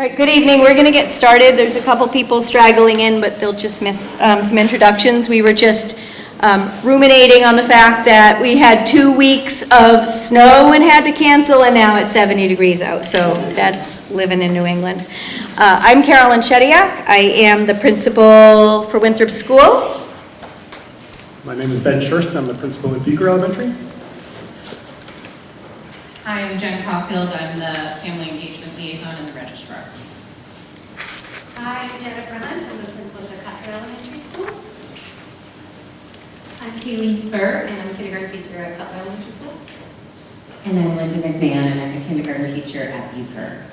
right, good evening. We're going to get started. There's a couple people straggling in, but they'll just miss some introductions. We were just ruminating on the fact that we had 2 weeks of snow and had to cancel, and now it's 70 degrees out, so that's living in New England. I'm Carolyn Shediak. I am the principal for Winthrop School. My name is Ben Scherst. I'm the principal at Beaker Elementary. Hi, I'm Jen Caulfield. I'm the family engagement liaison and the registrar. Hi, I'm Jennifer Hunt. I'm the principal of the Cutler Elementary School. I'm Kayleen Spur, and I'm a kindergarten teacher at Cutler Elementary School. And I'm Linda McMahon, and I'm a kindergarten teacher at Beaker.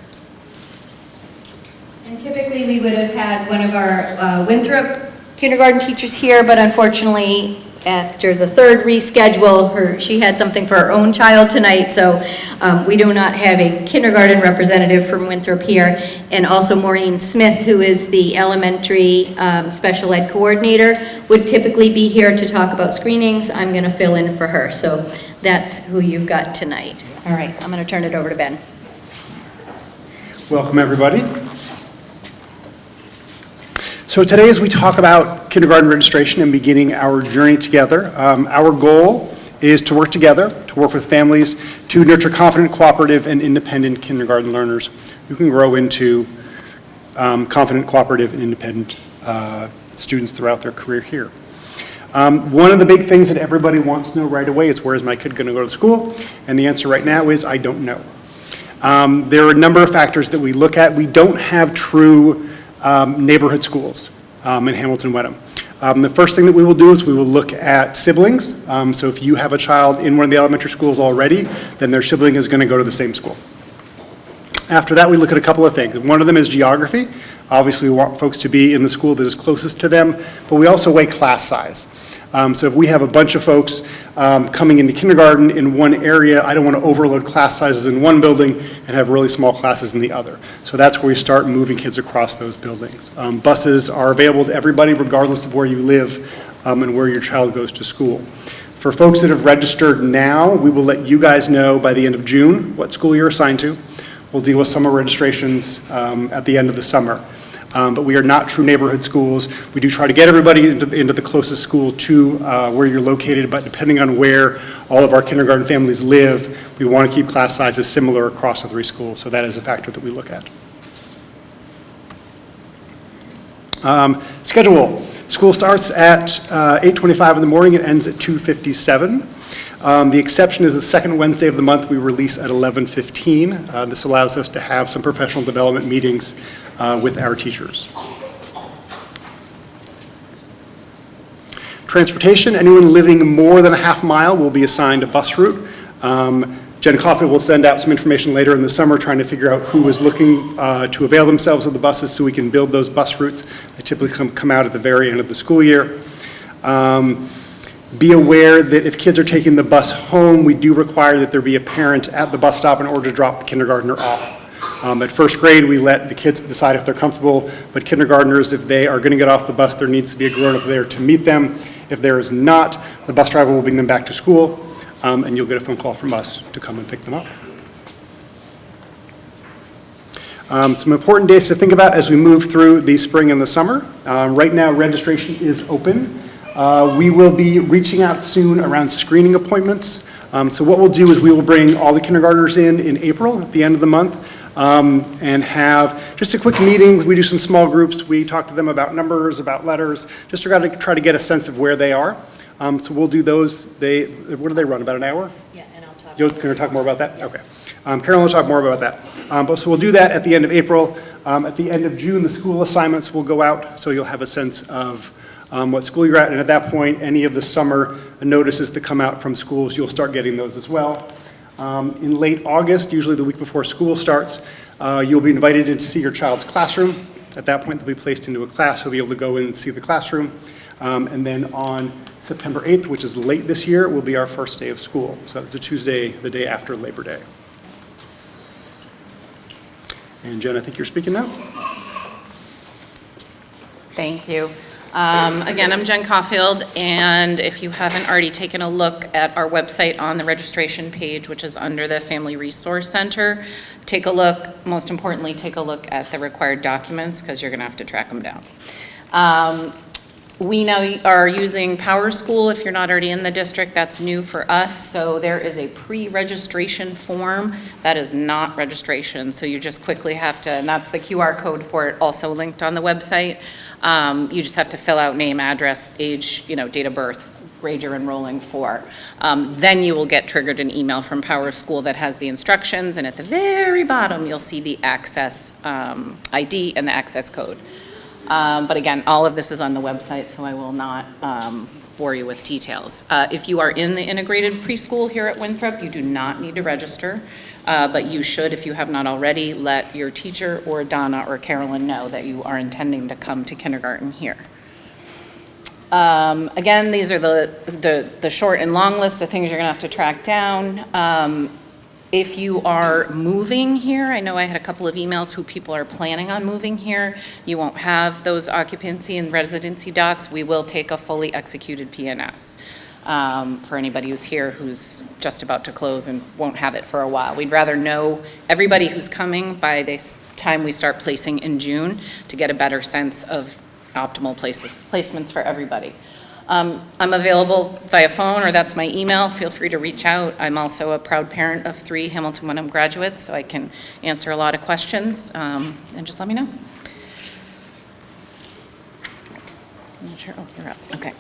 And typically, we would have had one of our Winthrop kindergarten teachers here, but unfortunately, after the third reschedule, she had something for her own child tonight, so we do not have a kindergarten representative from Winthrop here. And also Maureen Smith, who is the elementary special ed coordinator, would typically be here to talk about screenings. I'm going to fill in for her, so that's who you've got tonight. All right, I'm going to turn it over to Ben. Welcome, everybody. So today, as we talk about kindergarten registration and beginning our journey together, our goal is to work together, to work with families to nurture confident, cooperative, and independent kindergarten learners who can grow into confident, cooperative, and independent students throughout their career here. One of the big things that everybody wants to know right away is, where is my kid going to go to school? And the answer right now is, I don't know. There are a number of factors that we look at. We don't have true neighborhood schools in Hamilton Wenham. The first thing that we will do is we will look at siblings. So if you have a child in one of the elementary schools already, then their sibling is going to go to the same school. After that, we look at a couple of things. One of them is geography. Obviously, we want folks to be in the school that is closest to them, but we also weigh class size. So if we have a bunch of folks coming into kindergarten in one area, I don't want to overload class sizes in one building and have really small classes in the other. So that's where we start moving kids across those buildings. Buses are available to everybody regardless of where you live and where your child goes to school. For folks that have registered now, we will let you guys know by the end of June what school you're assigned to. We'll deal with summer registrations at the end of the summer. But we are not true neighborhood schools. We do try to get everybody into the closest school to where you're located, but depending on where all of our kindergarten families live, we want to keep class sizes similar across the 3 schools, so that is a factor that we look at. Schedule. School starts at 8:25 in the morning and ends at 2:57. The exception is the second Wednesday of the month we release at 11:15. This allows us to have some professional development meetings with our teachers. Transportation, anyone living more than a half mile will be assigned a bus route. Jen Caulfield will send out some information later in the summer trying to figure out who is looking to avail themselves of the buses so we can build those bus routes. They typically come out at the very end of the school year. Be aware that if kids are taking the bus home, we do require that there be a parent at the bus stop in order to drop the kindergartner off. At first grade, we let the kids decide if they're comfortable, but kindergartners, if they are going to get off the bus, there needs to be a grown-up there to meet them. If there is not, the bus driver will bring them back to school, and you'll get a phone call from us to come and pick them up. Some important days to think about as we move through the spring and the summer. Right now, registration is open. We will be reaching out soon around screening appointments. So what we'll do is we will bring all the kindergartners in April at the end of the month and have just a quick meeting. We do some small groups. We talk to them about numbers, about letters, just to try to get a sense of where they are. So we'll do those. What do they run, about an hour? Yeah, and I'll talk. You're going to talk more about that? Okay. Carolyn will talk more about that. So we'll do that at the end of April. At the end of June, the school assignments will go out, so you'll have a sense of what school you're at, and at that point, any of the summer notices that come out from schools, you'll start getting those as well. In late August, usually the week before school starts, you'll be invited in to see your child's classroom. At that point, they'll be placed into a class, you'll be able to go in and see the classroom. And then on September 8th, which is late this year, will be our first day of school. So that's a Tuesday, the day after Labor Day. And Jen, I think you're speaking now. Thank you. Again, I'm Jen Caulfield, and if you haven't already taken a look at our website on the registration page, which is under the Family Resource Center, take a look, most importantly, take a look at the required documents, because you're going to have to track them down. We now are using PowerSchool. If you're not already in the district, that's new for us. So there is a pre-registration form. That is not registration. So you just quickly have to, and that's the QR code for it, also linked on the website. You just have to fill out name, address, age, date of birth, grade you're enrolling for. Then you will get triggered an email from PowerSchool that has the instructions, and at the very bottom, you'll see the access ID and the access code. But again, all of this is on the website, so I will not bore you with details. If you are in the integrated preschool here at Winthrop, you do not need to register, but you should, if you have not already, let your teacher or Donna or Carolyn know that you are intending to come to kindergarten here. Again, these are the short and long list of things you're going to have to track down. If you are moving here, I know I had a couple of emails who people are planning on moving here. You won't have those occupancy and residency docs. We will take a fully executed PNS for anybody who's here who's just about to close and won't have it for a while. We'd rather know everybody who's coming by this time we start placing in June to get a better sense of optimal placements for everybody. I'm available via phone, or that's my email. Feel free to reach out. I'm also a proud parent of 3 Hamilton Wenham graduates, so I can answer a lot of questions, and just let me know. I'm not sure. Oh, you're up. Okay.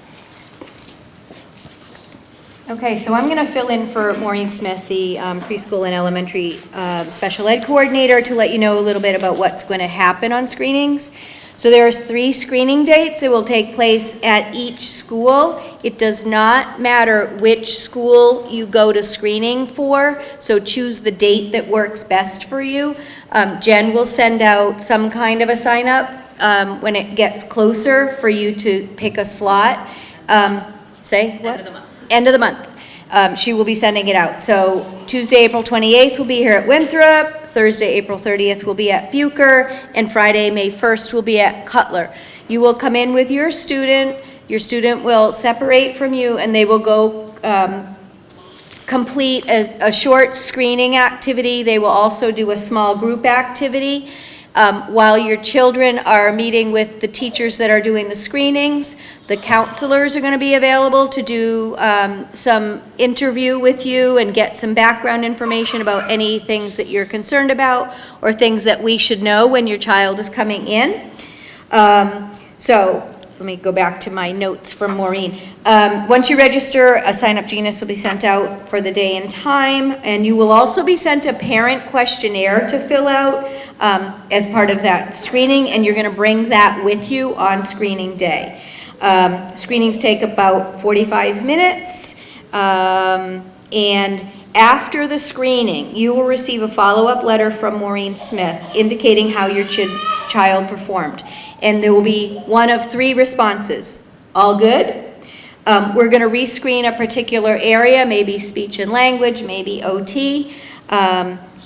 Okay, so I'm going to fill in for Maureen Smith, the preschool and elementary special ed coordinator, to let you know a little bit about what's going to happen on screenings. So there's 3 screening dates. It will take place at each school. It does not matter which school you go to screening for, so choose the date that works best for you. Jen will send out some kind of a sign up when it gets closer for you to pick a slot. Say what? End of the month. End of the month. She will be sending it out. So Tuesday, April 28th will be here at Winthrop, Thursday, April 30th will be at Bucher, and Friday, May 1st will be at Cutler. You will come in with your student will separate from you, and they will go complete a short screening activity. They will also do a small group activity. While your children are meeting with the teachers that are doing the screenings, the counselors are going to be available to do some interview with you and get some background information about any things that you're concerned about or things that we should know when your child is coming in. So let me go back to my notes from Maureen. Once you register, a sign-up genus will be sent out for the day and time, and you will also be sent a parent questionnaire to fill out as part of that screening, and you're going to bring that with you on screening day. Screenings take about 45 minutes, and after the screening, you will receive a follow-up letter from Maureen Smith indicating how your child performed. And there will be one of 3 responses. All good? We're going to rescreen a particular area, maybe speech and language, maybe OT,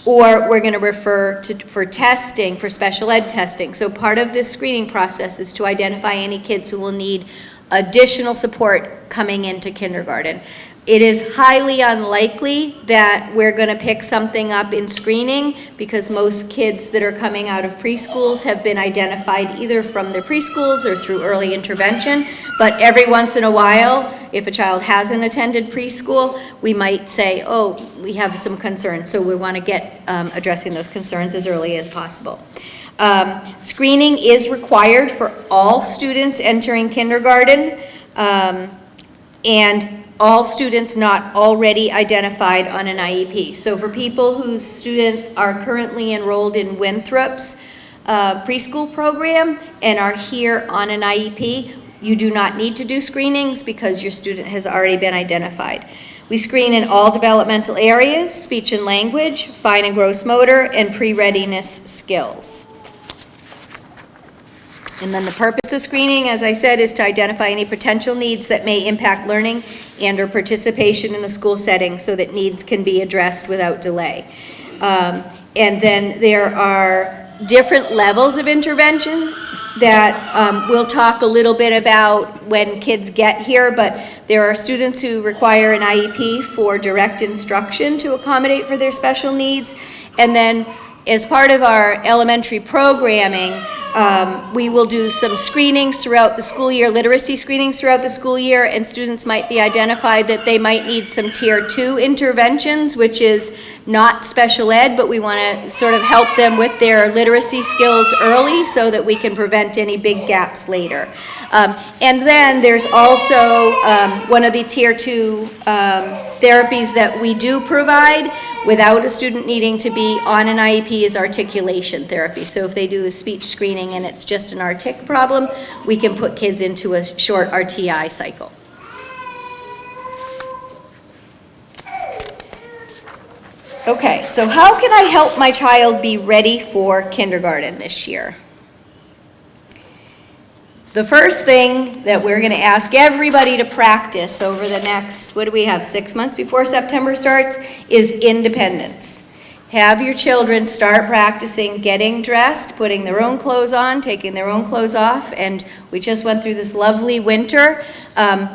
or we're going to refer for testing, for special ed testing. So part of this screening process is to identify any kids who will need additional support coming into kindergarten. It is highly unlikely that we're going to pick something up in screening because most kids that are coming out of preschools have been identified either from their preschools or through early intervention. But every once in a while, if a child hasn't attended preschool, we might say, oh, we have some concerns. So we want to get addressing those concerns as early as possible. Screening is required for all students entering kindergarten, and all students not already identified on an IEP. So for people whose students are currently enrolled in Winthrop's preschool program and are here on an IEP, you do not need to do screenings because your student has already been identified. We screen in all developmental areas: speech and language, fine and gross motor, and pre-readiness skills. And then the purpose of screening, as I said, is to identify any potential needs that may impact learning and or participation in the school setting so that needs can be addressed without delay. And then there are different levels of intervention that we'll talk a little bit about when kids get here, but there are students who require an IEP for direct instruction to accommodate for their special needs. And then as part of our elementary programming, we will do some screenings throughout the school year, literacy screenings throughout the school year, and students might be identified that they might need some Tier 2 interventions, which is not special ed, but we want to sort of help them with their literacy skills early so that we can prevent any big gaps later. And then there's also one of the Tier 2 therapies that we do provide without a student needing to be on an IEP is articulation therapy. So if they do the speech screening and it's just an artic problem, we can put kids into a short RTI cycle. Okay, so how can I help my child be ready for kindergarten this year? The first thing that we're going to ask everybody to practice over the next, 6 months before September starts, is independence. Have your children start practicing getting dressed, putting their own clothes on, taking their own clothes off, and we just went through this lovely winter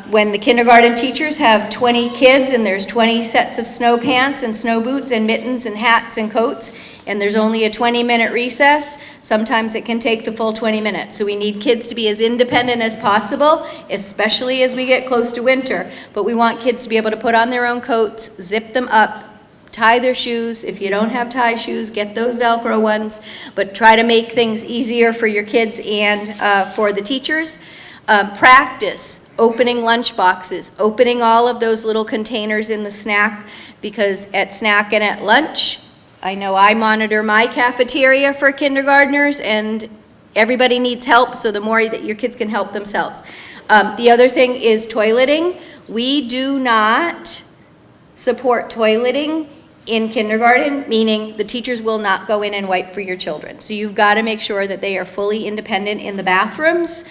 when the kindergarten teachers have 20 kids and there's 20 sets of snow pants and snow boots and mittens and hats and coats, and there's only a 20-minute recess. Sometimes it can take the full 20 minutes. So we need kids to be as independent as possible, especially as we get close to winter. But we want kids to be able to put on their own coats, zip them up, tie their shoes. If you don't have tie shoes, get those Velcro ones, but try to make things easier for your kids and for the teachers. Practice opening lunch boxes, opening all of those little containers in the snack, because at snack and at lunch, I know I monitor my cafeteria for kindergartners, and everybody needs help, so the more that your kids can help themselves. The other thing is toileting. We do not support toileting in kindergarten, meaning the teachers will not go in and wipe for your children. So you've got to make sure that they are fully independent in the bathrooms.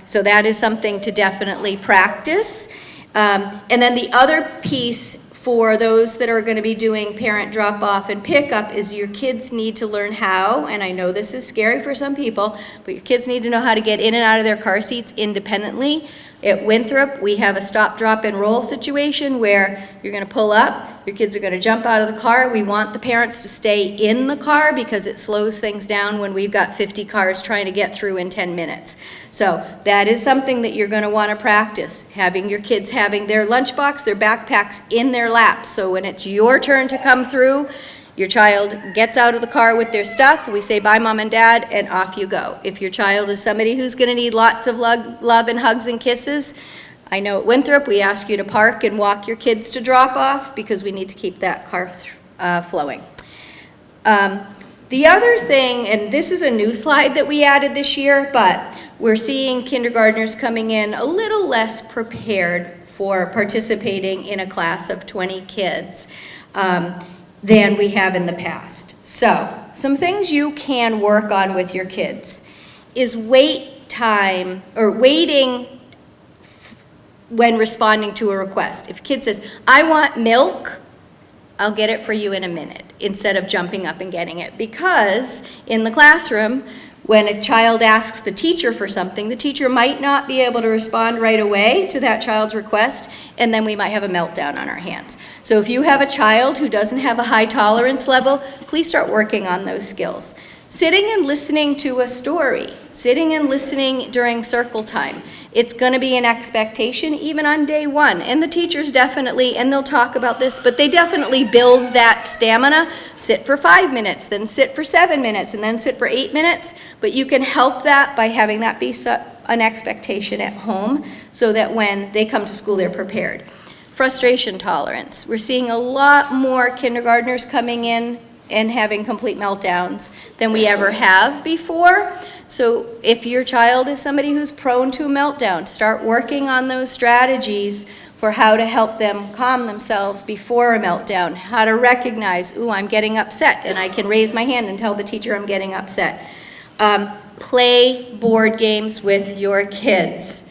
So that is something to definitely practice. And then the other piece for those that are going to be doing parent drop-off and pickup is your kids need to learn how, and I know this is scary for some people, but your kids need to know how to get in and out of their car seats independently. At Winthrop, we have a stop, drop, and roll situation where you're going to pull up, your kids are going to jump out of the car. We want the parents to stay in the car because it slows things down when we've got 50 cars trying to get through in 10 minutes. So that is something that you're going to want to practice, having your kids having their lunchbox, their backpacks in their laps. So when it's your turn to come through, your child gets out of the car with their stuff, we say bye mom and dad, and off you go. If your child is somebody who's going to need lots of love and hugs and kisses, I know at Winthrop we ask you to park and walk your kids to drop off because we need to keep that car flowing. The other thing, and this is a new slide that we added this year, but we're seeing kindergartners coming in a little less prepared for participating in a class of 20 kids. Than we have in the past. So, some things you can work on with your kids is wait time, or waiting when responding to a request. If a kid says, I want milk, I'll get it for you in a minute, instead of jumping up and getting it. Because in the classroom, when a child asks the teacher for something, the teacher might not be able to respond right away to that child's request, and then we might have a meltdown on our hands. So if you have a child who doesn't have a high tolerance level, please start working on those skills. Sitting and listening to a story, sitting and listening during circle time. It's going to be an expectation even on day one. And the teachers definitely, and they'll talk about this, but they definitely build that stamina. Sit for 5 minutes, then sit for 7 minutes, and then sit for 8 minutes. But you can help that by having that be an expectation at home so that when they come to school, they're prepared. Frustration tolerance. We're seeing a lot more kindergartners coming in and having complete meltdowns than we ever have before. So if your child is somebody who's prone to a meltdown, start working on those strategies for how to help them calm themselves before a meltdown, how to recognize, ooh, I'm getting upset, and I can raise my hand and tell the teacher I'm getting upset. Play board games with your kids.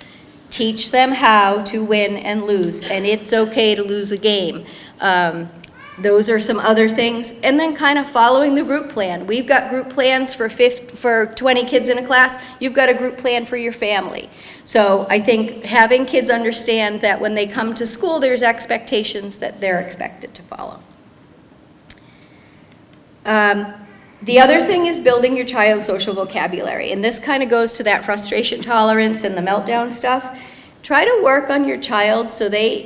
Teach them how to win and lose, and it's okay to lose a game. Those are some other things. And then kind of following the group plan. We've got group plans for 20 kids in a class. You've got a group plan for your family. So I think having kids understand that when they come to school, there's expectations that they're expected to follow. The other thing is building your child's social vocabulary. And this kind of goes to that frustration tolerance and the meltdown stuff. Try to work on your child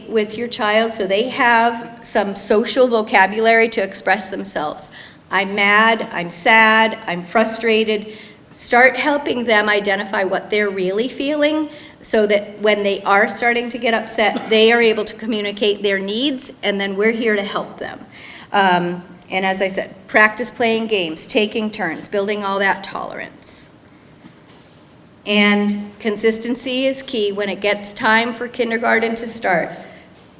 with your child so they have some social vocabulary to express themselves. I'm mad, I'm sad, I'm frustrated. Start helping them identify what they're really feeling so that when they are starting to get upset, they are able to communicate their needs, and then we're here to help them. And as I said, practice playing games, taking turns, building all that tolerance. And consistency is key when it gets time for kindergarten to start.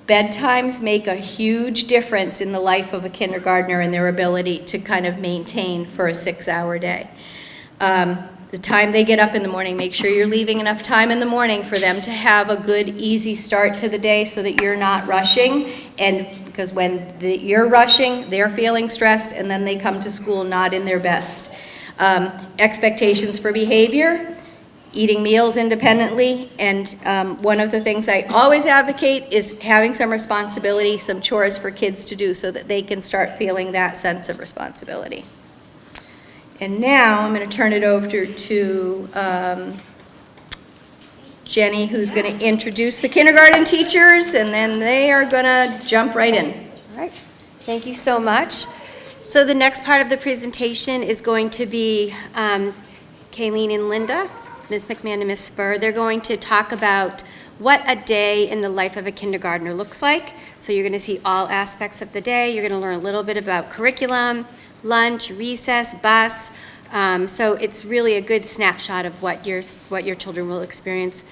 Bedtimes make a huge difference in the life of a kindergartner and their ability to kind of maintain for a 6-hour day. The time they get up in the morning, make sure you're leaving enough time in the morning for them to have a good, easy start to the day so that you're not rushing. And because when you're rushing, they're feeling stressed, and then they come to school not in their best. Expectations for behavior. Eating meals independently, and one of the things I always advocate is having some responsibility, some chores for kids to do so that they can start feeling that sense of responsibility. And now I'm going to turn it over to Jenny, who's going to introduce the kindergarten teachers, and then they are going to jump right in. All right, thank you so much. So the next part of the presentation is going to be Kayleen and Linda, Ms. McMahon and Ms. Spur. They're going to talk about what a day in the life of a kindergartner looks like. So you're going to see all aspects of the day. You're going to learn a little bit about curriculum, lunch, recess, bus. So it's really a good snapshot of what your children will experience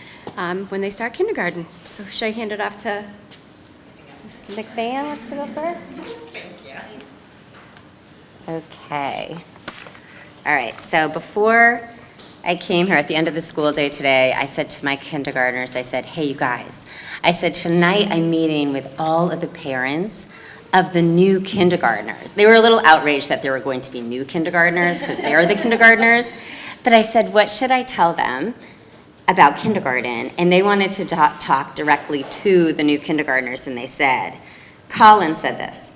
when they start kindergarten. So should I hand it off to Ms. McMahon? Wants to go first? Okay. All right, so before I came here at the end of the school day today, I said to my kindergartners, I said, hey, you guys, I said, tonight I'm meeting with all of the parents of the new kindergartners. They were a little outraged that there were going to be new kindergartners because they're the kindergartners. But I said, what should I tell them about kindergarten? And they wanted to talk directly to the new kindergartners, and they said, Colin said this,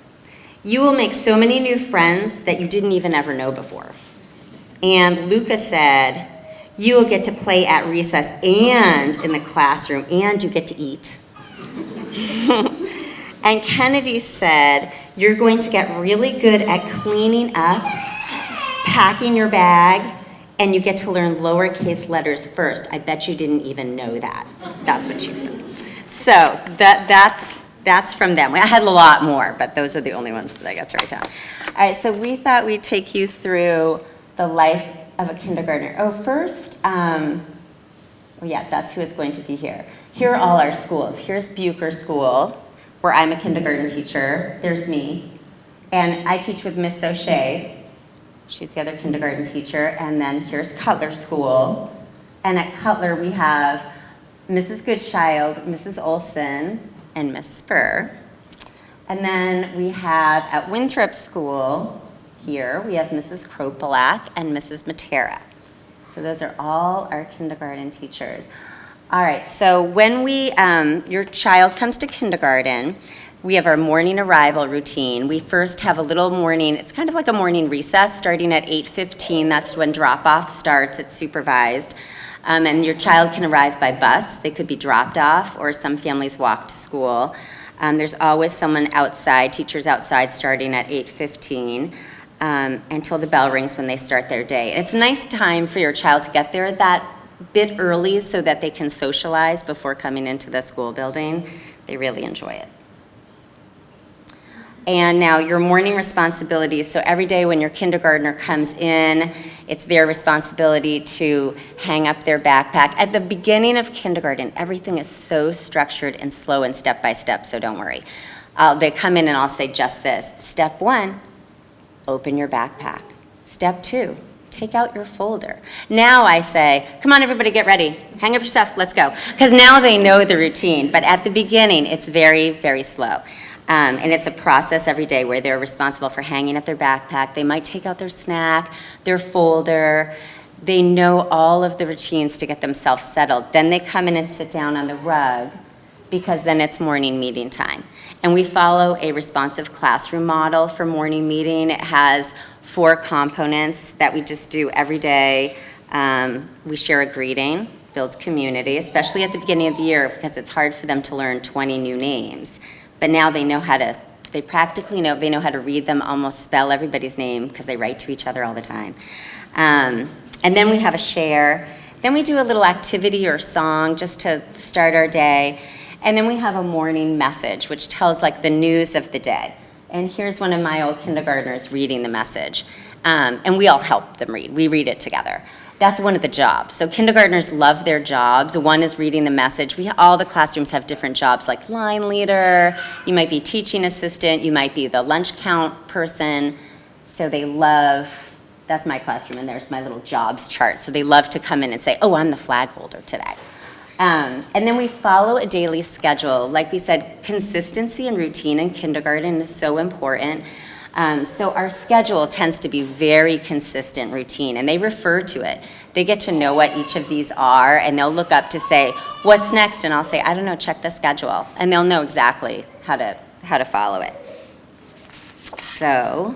you will make so many new friends that you didn't even ever know before. And Luca said, you will get to play at recess and in the classroom, and you get to eat. And Kennedy said, you're going to get really good at cleaning up, packing your bag, and you get to learn lowercase letters first. I bet you didn't even know that. That's what she said. So that's from them. I had a lot more, but those are the only ones that I got to write down. All right, so we thought we'd take you through the life of a kindergartner. Oh, first, that's who is going to be here. Here are all our schools. Here's Bucher School, where I'm a kindergarten teacher. There's me. And I teach with Miss O'Shea. She's the other kindergarten teacher. And then here's Cutler School. And at Cutler, we have Mrs. Goodchild, Mrs. Olson, and Miss Spur. And then we have at Winthrop School, here, we have Mrs. Kropelak and Mrs. Matera. So those are all our kindergarten teachers. All right, so when your child comes to kindergarten, we have our morning arrival routine. We first have a little morning, it's kind of like a morning recess starting at 8:15. That's when drop-off starts. It's supervised. And your child can arrive by bus. They could be dropped off, or some families walk to school. There's always someone outside, teachers outside, starting at 8:15. Until the bell rings when they start their day. It's a nice time for your child to get there that bit early so that they can socialize before coming into the school building. They really enjoy it. And now your morning responsibilities. So every day when your kindergartner comes in, it's their responsibility to hang up their backpack. At the beginning of kindergarten, everything is so structured and slow and step by step, so don't worry. They come in and I'll say just this. Step 1, open your backpack. Step 2, take out your folder. Now I say, come on everybody, get ready. Hang up your stuff, let's go. Because now they know the routine. But at the beginning, it's very, very slow. And it's a process every day where they're responsible for hanging up their backpack. They might take out their snack, their folder. They know all of the routines to get themselves settled. Then they come in and sit down on the rug because then it's morning meeting time. And we follow a responsive classroom model for morning meeting. It has 4 components that we just do every day. We share a greeting, builds community, especially at the beginning of the year because it's hard for them to learn 20 new names. But now they know how to, they practically know, they know how to read them, almost spell everybody's name because they write to each other all the time. And then we have a share. Then we do a little activity or song just to start our day. And then we have a morning message, which tells like the news of the day. And here's one of my old kindergartners reading the message. And we all help them read. We read it together. That's one of the jobs. So kindergartners love their jobs. One is reading the message. All the classrooms have different jobs like line leader, you might be teaching assistant, you might be the lunch count person. So they love, that's my classroom and there's my little jobs chart. So they love to come in and say, oh, I'm the flag holder today. And then we follow a daily schedule. Like we said, consistency and routine in kindergarten is so important. So our schedule tends to be very consistent routine, and they refer to it. They get to know what each of these are, and they'll look up to say, what's next? And I'll say, I don't know, check the schedule. And they'll know exactly how to follow it. So,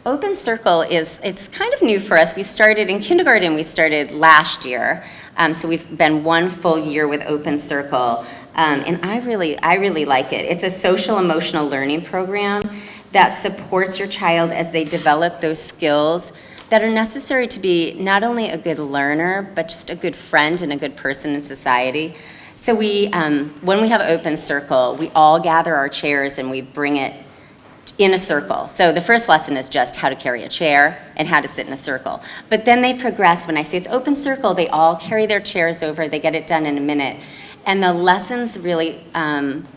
Open Circle it's kind of new for us. We started in kindergarten, we started last year. So we've been 1 full year with Open Circle. And I really like it. It's a social emotional learning program that supports your child as they develop those skills that are necessary to be not only a good learner, but just a good friend and a good person in society. So when we have Open Circle, we all gather our chairs and we bring it in a circle. So the first lesson is just how to carry a chair and how to sit in a circle. But then they progress. When I say it's Open Circle, they all carry their chairs over. They get it done in a minute. And the lessons really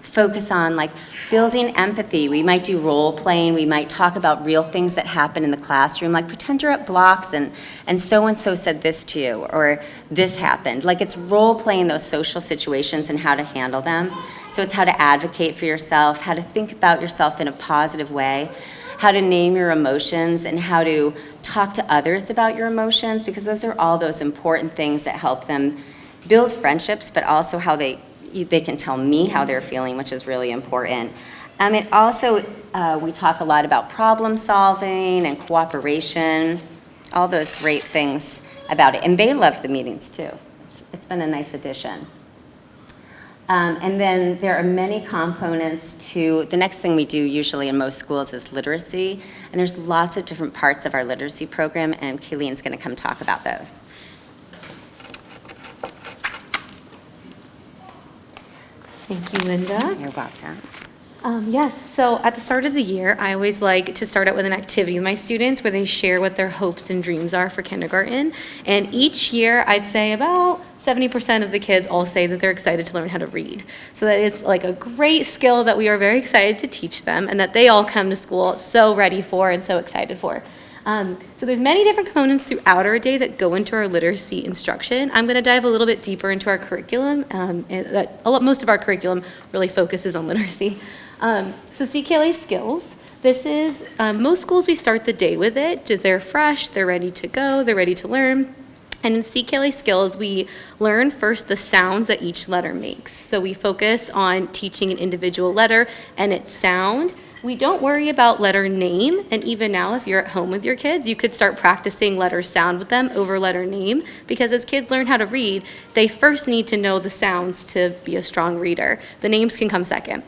focus on like building empathy. We might do role playing. We might talk about real things that happen in the classroom, like pretend you're at blocks and so-and-so said this to you, or this happened. Like it's role playing those social situations and how to handle them. So it's how to advocate for yourself, how to think about yourself in a positive way, how to name your emotions, and how to talk to others about your emotions, because those are all those important things that help them build friendships, but also how they can tell me how they're feeling, which is really important. It also, we talk a lot about problem solving and cooperation, all those great things about it. And they love the meetings too. It's been a nice addition. And then there are many components to, the next thing we do usually in most schools is literacy. And there's lots of different parts of our literacy program, and Kayleen's gonna come talk about those. Thank you, Linda. You're welcome. Yes, so at the start of the year, I always like to start out with an activity with my students where they share what their hopes and dreams are for kindergarten. And each year, I'd say about 70% of the kids all say that they're excited to learn how to read. So that is like a great skill that we are very excited to teach them and that they all come to school so ready for and so excited for. So there's many different components throughout our day that go into our literacy instruction. I'm going to dive a little bit deeper into our curriculum, and most of our curriculum really focuses on literacy. So CKLA skills. This is, most schools we start the day with it. They're fresh, they're ready to go, they're ready to learn. And in CKLA skills, we learn first the sounds that each letter makes. So we focus on teaching an individual letter and its sound. We don't worry about letter name, and even now if you're at home with your kids, you could start practicing letter sound with them over letter name, because as kids learn how to read, they first need to know the sounds to be a strong reader. The names can come second.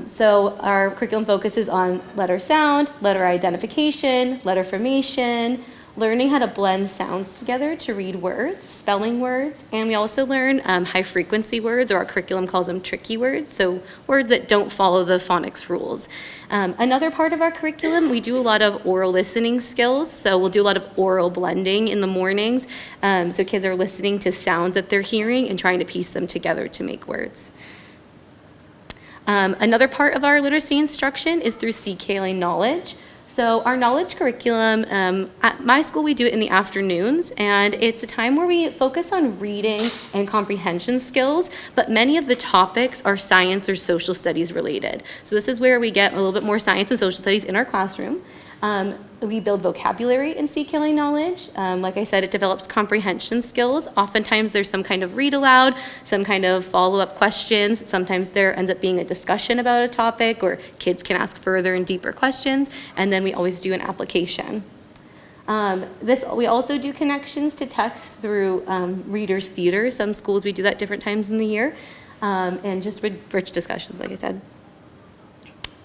So our curriculum focuses on letter sound, letter identification, letter formation, learning how to blend sounds together to read words, spelling words, and we also learn high-frequency words, or our curriculum calls them tricky words, so words that don't follow the phonics rules. Another part of our curriculum, we do a lot of oral listening skills, so we'll do a lot of oral blending in the mornings, so kids are listening to sounds that they're hearing and trying to piece them together to make words. Another part of our literacy instruction is through CKLA Knowledge. So our knowledge curriculum, at my school, we do it in the afternoons, and it's a time where we focus on reading and comprehension skills, but many of the topics are science or social studies related. So this is where we get a little bit more science and social studies in our classroom. We build vocabulary in CKLA knowledge. Like I said, it develops comprehension skills. Oftentimes there's some kind of read aloud, some kind of follow-up questions. Sometimes there ends up being a discussion about a topic, or kids can ask further and deeper questions, and then we always do an application. We also do connections to text through Reader's Theater. Some schools we do that different times in the year, and just rich discussions, like I said.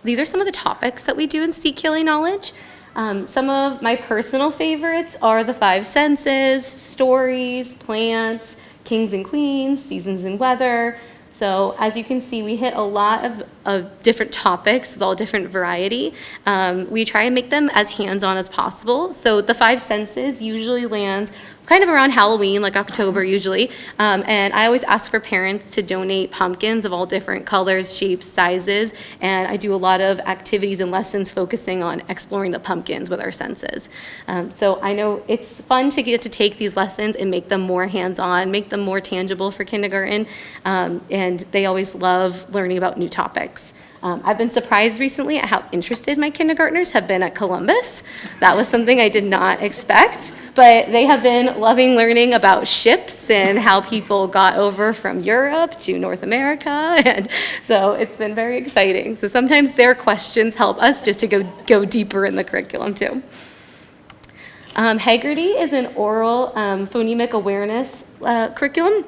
These are some of the topics that we do in CKLA knowledge. Some of my personal favorites are the 5 senses, stories, plants, kings and queens, seasons and weather. So as you can see, we hit a lot of different topics with all different variety. We try and make them as hands-on as possible. So the 5 senses usually lands kind of around Halloween, like October usually. And I always ask for parents to donate pumpkins of all different colors, shapes, sizes. And I do a lot of activities and lessons focusing on exploring the pumpkins with our senses. So I know it's fun to get to take these lessons and make them more hands-on, make them more tangible for kindergarten. And they always love learning about new topics. I've been surprised recently at how interested my kindergartners have been at Columbus. That was something I did not expect, but they have been loving learning about ships and how people got over from Europe to North America, and so it's been very exciting. So sometimes their questions help us just to go deeper in the curriculum too. Haggerty is an oral phonemic awareness curriculum.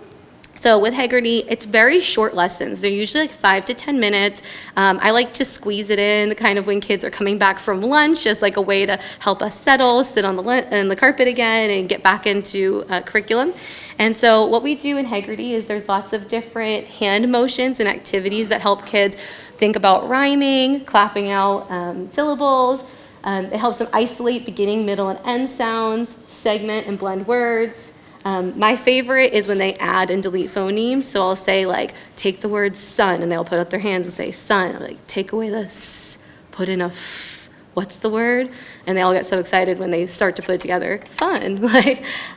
So with Haggerty, it's very short lessons. They're usually like 5 to 10 minutes. I like to squeeze it in kind of when kids are coming back from lunch as like a way to help us settle, sit on the carpet again, and get back into curriculum. And so what we do in Haggerty is there's lots of different hand motions and activities that help kids think about rhyming, clapping out syllables. It helps them isolate beginning, middle, and end sounds, segment and blend words. My favorite is when they add and delete phonemes. So I'll say like, take the word sun, and they'll put up their hands and say sun. I'm like, take away the s, put in a f. What's the word? And they all get so excited when they start to put it together. Fun,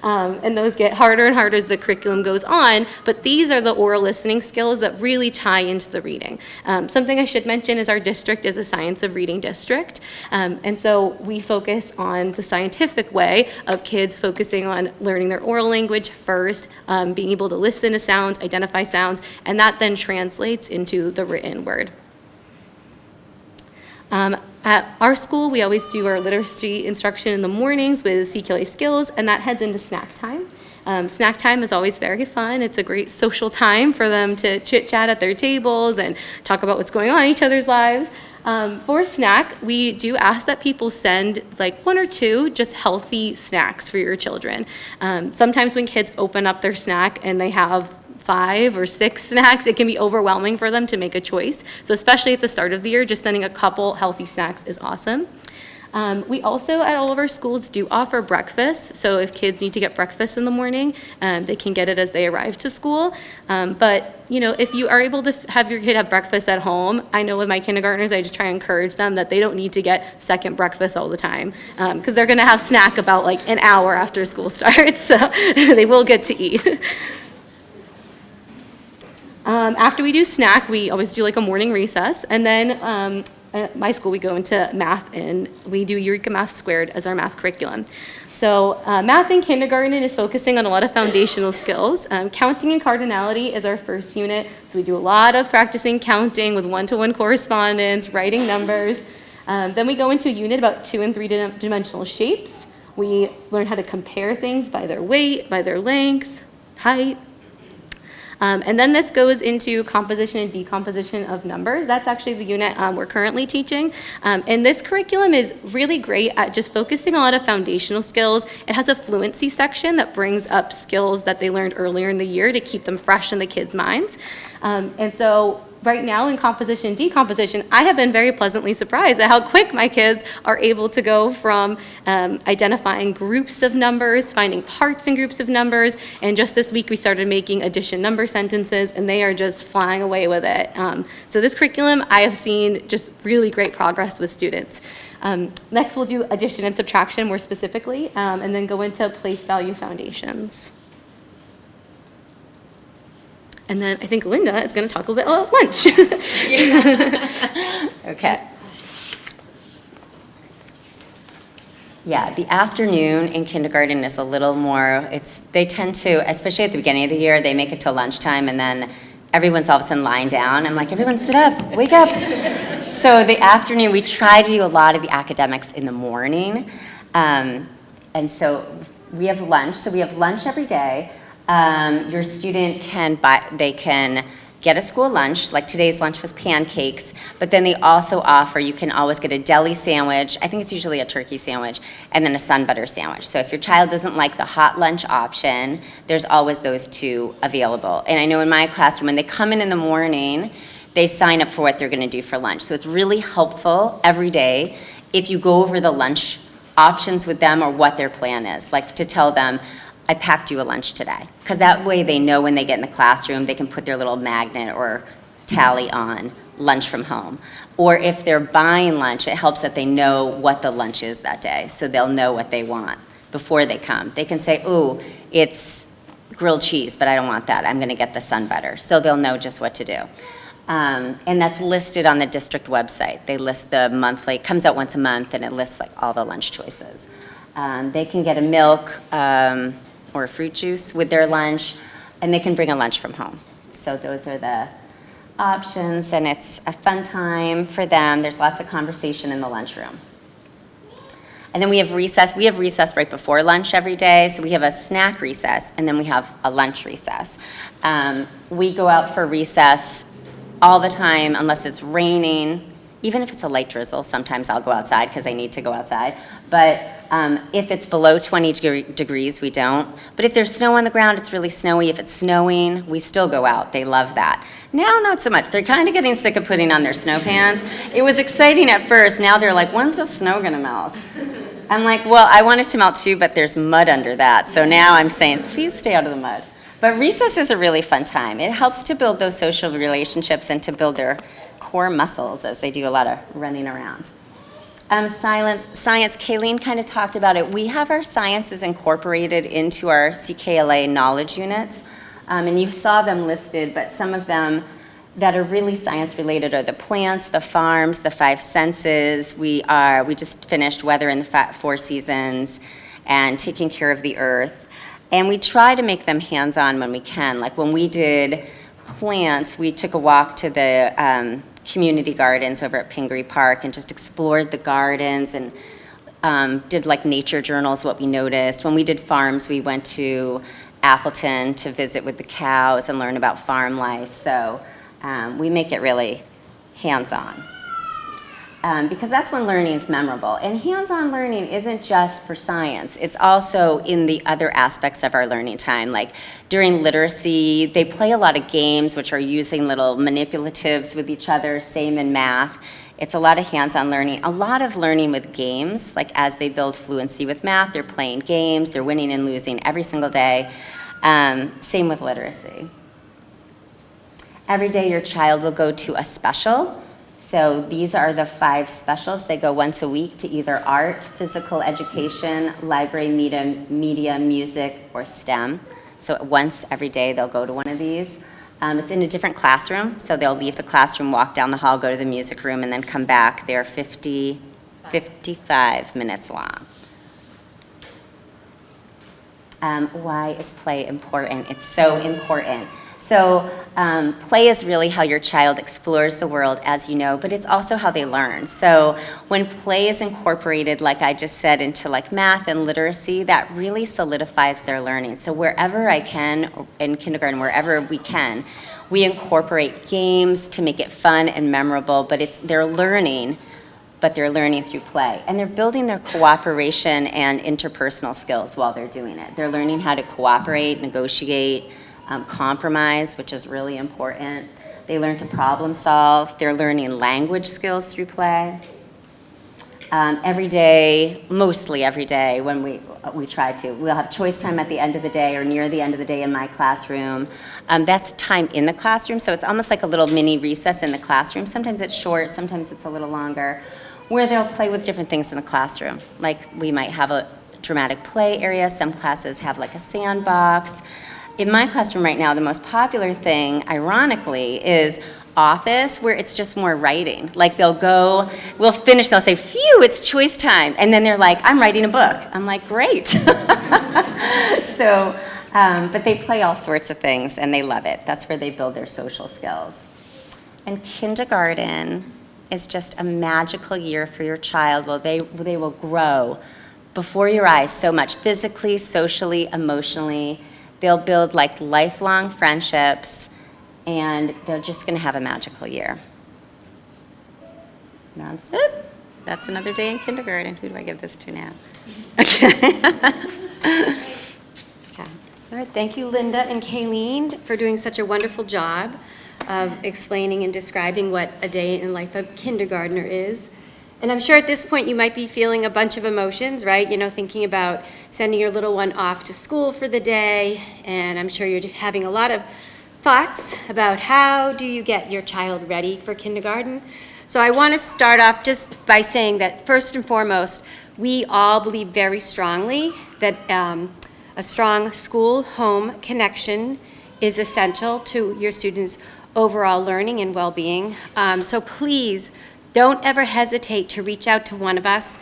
and those get harder and harder as the curriculum goes on. But these are the oral listening skills that really tie into the reading. Something I should mention is our district is a science of reading district, and so we focus on the scientific way of kids focusing on learning their oral language first, being able to listen to sounds, identify sounds, and that then translates into the written word. At our school, we always do our literacy instruction in the mornings with CKLA skills, and that heads into snack time. Snack time is always very fun. It's a great social time for them to chit-chat at their tables and talk about what's going on in each other's lives. For snack, we do ask that people send like 1 or 2 just healthy snacks for your children. Sometimes when kids open up their snack and they have 5 or 6 snacks, it can be overwhelming for them to make a choice. So especially at the start of the year, just sending a couple healthy snacks is awesome. We also, at all of our schools, do offer breakfast. So if kids need to get breakfast in the morning, they can get it as they arrive to school. But, you know, if you are able to have your kid have breakfast at home, I know with my kindergartners, I just try to encourage them that they don't need to get second breakfast all the time, because they're going to have snack about like an hour after school starts, so they will get to eat. After we do snack, we always do like a morning recess, and then at my school we go into math, and we do Eureka Math Squared as our math curriculum. So math in kindergarten is focusing on a lot of foundational skills. Counting and cardinality is our first unit, so we do a lot of practicing counting with one-to-one correspondence, writing numbers. Then we go into a unit about 2- and 3-dimensional shapes. We learn how to compare things by their weight, by their length, height. And then this goes into composition and decomposition of numbers. That's actually the unit we're currently teaching. And this curriculum is really great at just focusing on a lot of foundational skills. It has a fluency section that brings up skills that they learned earlier in the year to keep them fresh in the kids' minds. And so right now in composition, decomposition, I have been very pleasantly surprised at how quick my kids are able to go from identifying groups of numbers, finding parts in groups of numbers, and just this week we started making addition number sentences, and they are just flying away with it. So this curriculum, I have seen just really great progress with students. Next, we'll do addition and subtraction more specifically, and then go into place value foundations. And then I think Linda is going to talk a little bit about lunch. Okay. Yeah, the afternoon in kindergarten is a little more, they tend to, especially at the beginning of the year, they make it till lunchtime and then everyone's all of a sudden lying down. I'm like, everyone sit up, wake up. So the afternoon, we try to do a lot of the academics in the morning. And so we have lunch. So we have lunch every day. Your student can get a school lunch, like today's lunch was pancakes, but then they also offer, you can always get a deli sandwich, I think it's usually a turkey sandwich, and then a sun butter sandwich. So if your child doesn't like the hot lunch option, there's always those two available. And I know in my classroom, when they come in the morning, they sign up for what they're gonna do for lunch. So it's really helpful every day if you go over the lunch options with them or what their plan is, like to tell them, I packed you a lunch today. Because that way they know when they get in the classroom, they can put their little magnet or tally on lunch from home. Or if they're buying lunch, it helps that they know what the lunch is that day, so they'll know what they want before they come. They can say, ooh, it's grilled cheese, but I don't want that. I'm gonna get the sun butter. So they'll know just what to do. And that's listed on the district website. They list the monthly, it comes out once a month, and it lists like all the lunch choices. They can get a milk, or a fruit juice with their lunch, and they can bring a lunch from home. So those are the options, and it's a fun time for them. There's lots of conversation in the lunchroom. And then we have recess. We have recess right before lunch every day, so we have a snack recess, and then we have a lunch recess. We go out for recess all the time unless it's raining. Even if it's a light drizzle, sometimes I'll go outside because I need to go outside. But if it's below 20 degrees, we don't. But if there's snow on the ground, it's really snowy. If it's snowing, we still go out. They love that. Now, not so much. They're kind of getting sick of putting on their snow pants. It was exciting at first. Now they're like, when's the snow going to melt? I'm like, well, I want it to melt too, but there's mud under that. So now I'm saying, please stay out of the mud. But recess is a really fun time. It helps to build those social relationships and to build their core muscles as they do a lot of running around. Science, Kayleen kind of talked about it. We have our sciences incorporated into our CKLA knowledge units, and you saw them listed, but some of them that are really science related are the plants, the farms, the five senses. We just finished Weather in the Four Seasons and Taking Care of the Earth, and we try to make them hands-on when we can. Like when we did plants, we took a walk to the community gardens over at Pingree Park and just explored the gardens and did like nature journals, what we noticed. When we did farms, we went to Appleton to visit with the cows and learn about farm life. So we make it really hands-on. Because that's when learning is memorable. And hands-on learning isn't just for science. It's also in the other aspects of our learning time. Like during literacy, they play a lot of games which are using little manipulatives with each other, same in math. It's a lot of hands-on learning, a lot of learning with games. Like as they build fluency with math, they're playing games, they're winning and losing every single day. Same with literacy. Every day your child will go to a special. So these are the 5 specials. They go once a week to either art, physical education, library, media, music, or STEM. So once every day they'll go to one of these. It's in a different classroom, so they'll leave the classroom, walk down the hall, go to the music room, and then come back. They're 55 minutes long. Why is play important? It's so important. So play is really how your child explores the world, as you know, but it's also how they learn. So when play is incorporated, like I just said, into like math and literacy, that really solidifies their learning. So wherever I can, in kindergarten, wherever we can, we incorporate games to make it fun and memorable, but they're learning, but they're learning through play. And they're building their cooperation and interpersonal skills while they're doing it. They're learning how to cooperate, negotiate, compromise, which is really important. They learn to problem solve. They're learning language skills through play. Every day, mostly every day, when we try to, we'll have choice time at the end of the day or near the end of the day in my classroom. That's time in the classroom, so it's almost like a little mini recess in the classroom. Sometimes it's short, sometimes it's a little longer, where they'll play with different things in the classroom. Like we might have a dramatic play area. Some classes have like a sandbox. In my classroom right now, the most popular thing, ironically, is office, where it's just more writing. Like we'll finish, they'll say, phew, it's choice time. And then they're like, I'm writing a book. I'm like, great. So, but they play all sorts of things and they love it. That's where they build their social skills. And kindergarten is just a magical year for your child. Well, they will grow before your eyes so much, physically, socially, emotionally. They'll build like lifelong friendships, and they're just going to have a magical year. That's it. That's another day in kindergarten. Who do I give this to now? Okay. All right, thank you, Linda and Kayleen, for doing such a wonderful job of explaining and describing what a day in life of kindergartner is. And I'm sure at this point you might be feeling a bunch of emotions, right? You know, thinking about sending your little one off to school for the day, and I'm sure you're having a lot of thoughts about how do you get your child ready for kindergarten. So I want to start off just by saying that first and foremost, we all believe very strongly that a strong school-home connection is essential to your students' overall learning and well-being. So please, don't ever hesitate to reach out to one of us.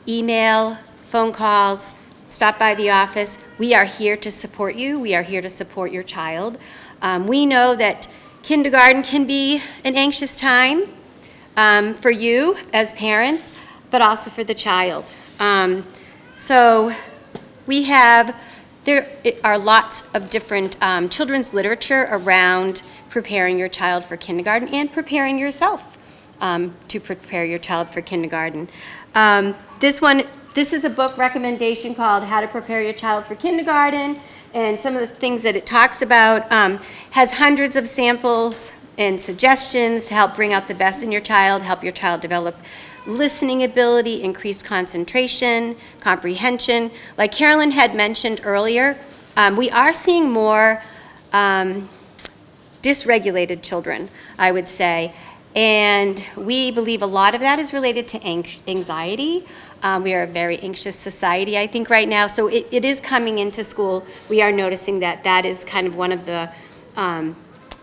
Email, phone calls, stop by the office. We are here to support you. We are here to support your child. We know that kindergarten can be an anxious time for you as parents, but also for the child. So there are lots of different children's literature around preparing your child for kindergarten and preparing yourself to prepare your child for kindergarten. This is a book recommendation called How to Prepare Your Child for Kindergarten, and some of the things that it talks about has hundreds of samples and suggestions to help bring out the best in your child, help your child develop listening ability, increased concentration, comprehension. Like Carolyn had mentioned earlier, we are seeing more dysregulated children, I would say. And we believe a lot of that is related to anxiety. We are a very anxious society, I think, right now. So it is coming into school. We are noticing that that is kind of one of the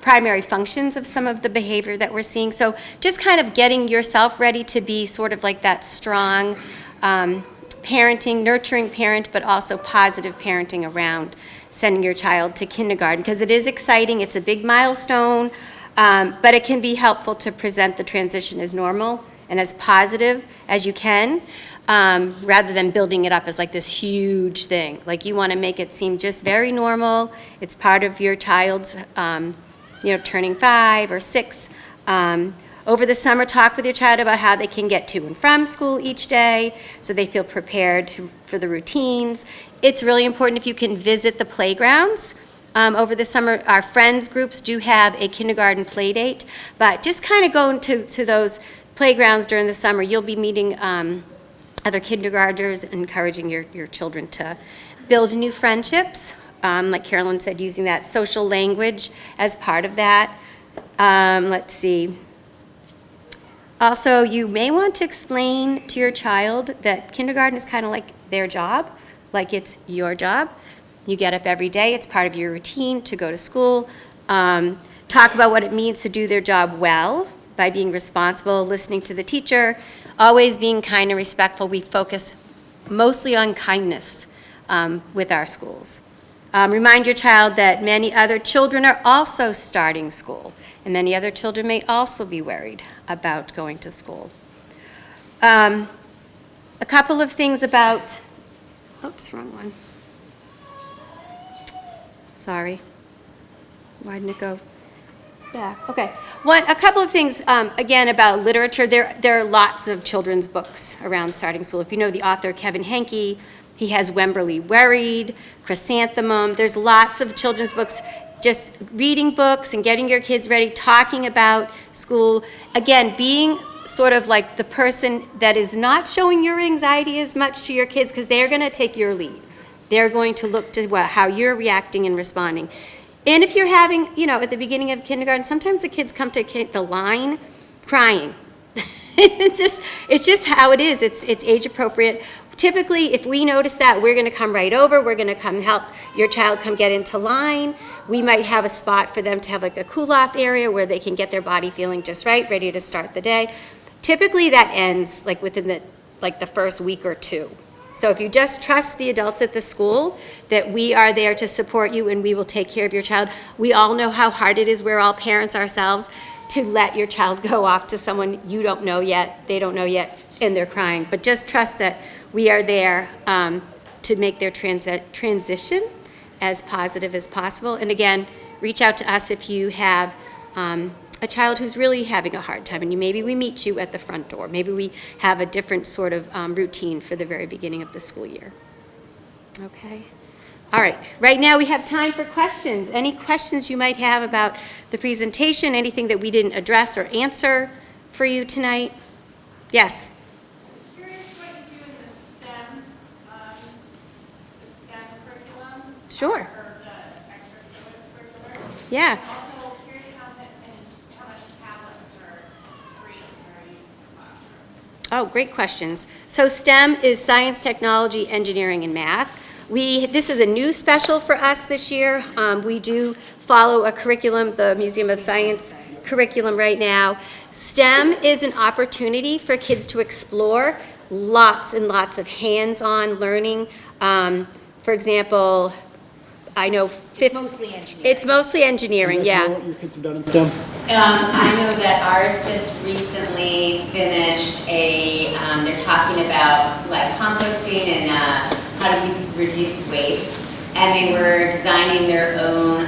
primary functions of some of the behavior that we're seeing. So just kind of getting yourself ready to be sort of like that strong parenting, nurturing parent, but also positive parenting around sending your child to kindergarten, because it is exciting. It's a big milestone. But it can be helpful to present the transition as normal and as positive as you can, rather than building it up as like this huge thing. Like you want to make it seem just very normal. It's part of your child's, turning 5 or 6. Over the summer, talk with your child about how they can get to and from school each day so they feel prepared for the routines. It's really important if you can visit the playgrounds. Over the summer, our friends groups do have a kindergarten play date, but just kind of going to those playgrounds during the summer. You'll be meeting other kindergartners, encouraging your children to build new friendships. Like Carolyn said, using that social language as part of that. Let's see. Also, you may want to explain to your child that kindergarten is kind of like their job, like it's your job. You get up every day. It's part of your routine to go to school. Talk about what it means to do their job well by being responsible, listening to the teacher, always being kind and respectful. We focus mostly on kindness with our schools. Remind your child that many other children are also starting school, and many other children may also be worried about going to school. A couple of things about, oops, wrong one. Sorry. Why didn't it go back? Okay. A couple of things, again, about literature. There are lots of children's books around starting school. If you know the author Kevin Henke, he has Wemberley Worried, Chrysanthemum. There's lots of children's books just reading books and getting your kids ready, talking about school. Again, being sort of like the person that is not showing your anxiety as much to your kids, because they're going to take your lead. They're going to look to how you're reacting and responding. And if you're having, at the beginning of kindergarten, sometimes the kids come to the line crying. It's just how it is. It's age appropriate. Typically, if we notice that, we're going to come right over. We're going to come help your child come get into line. We might have a spot for them to have like a cool-off area where they can get their body feeling just right, ready to start the day. Typically, that ends like within the first week or two. So if you just trust the adults at the school that we are there to support you and we will take care of your child. We all know how hard it is. We're all parents ourselves, to let your child go off to someone you don't know yet, they don't know yet, and they're crying. But just trust that we are there to make their transition as positive as possible. And again, reach out to us if you have a child who's really having a hard time, and maybe we meet you at the front door. Maybe we have a different sort of routine for the very beginning of the school year. Okay. All right. Right now we have time for questions. Any questions you might have about the presentation, anything that we didn't address or answer for you tonight? Yes. Curious what you do in the STEM curriculum. Sure. Or the extracurricular. Yeah. Also, curious how much tablets or screens are used in the classroom. Oh, great questions. So STEM is science, technology, engineering, and math. This is a new special for us this year. We do follow a curriculum, the Museum of Science curriculum right now. STEM is an opportunity for kids to explore lots and lots of hands-on learning. For example, I know It's mostly engineering. It's mostly engineering, yeah. What your kids have done in STEM? I know that ours just recently finished they're talking about like composting and how do we reduce waste. And they were designing their own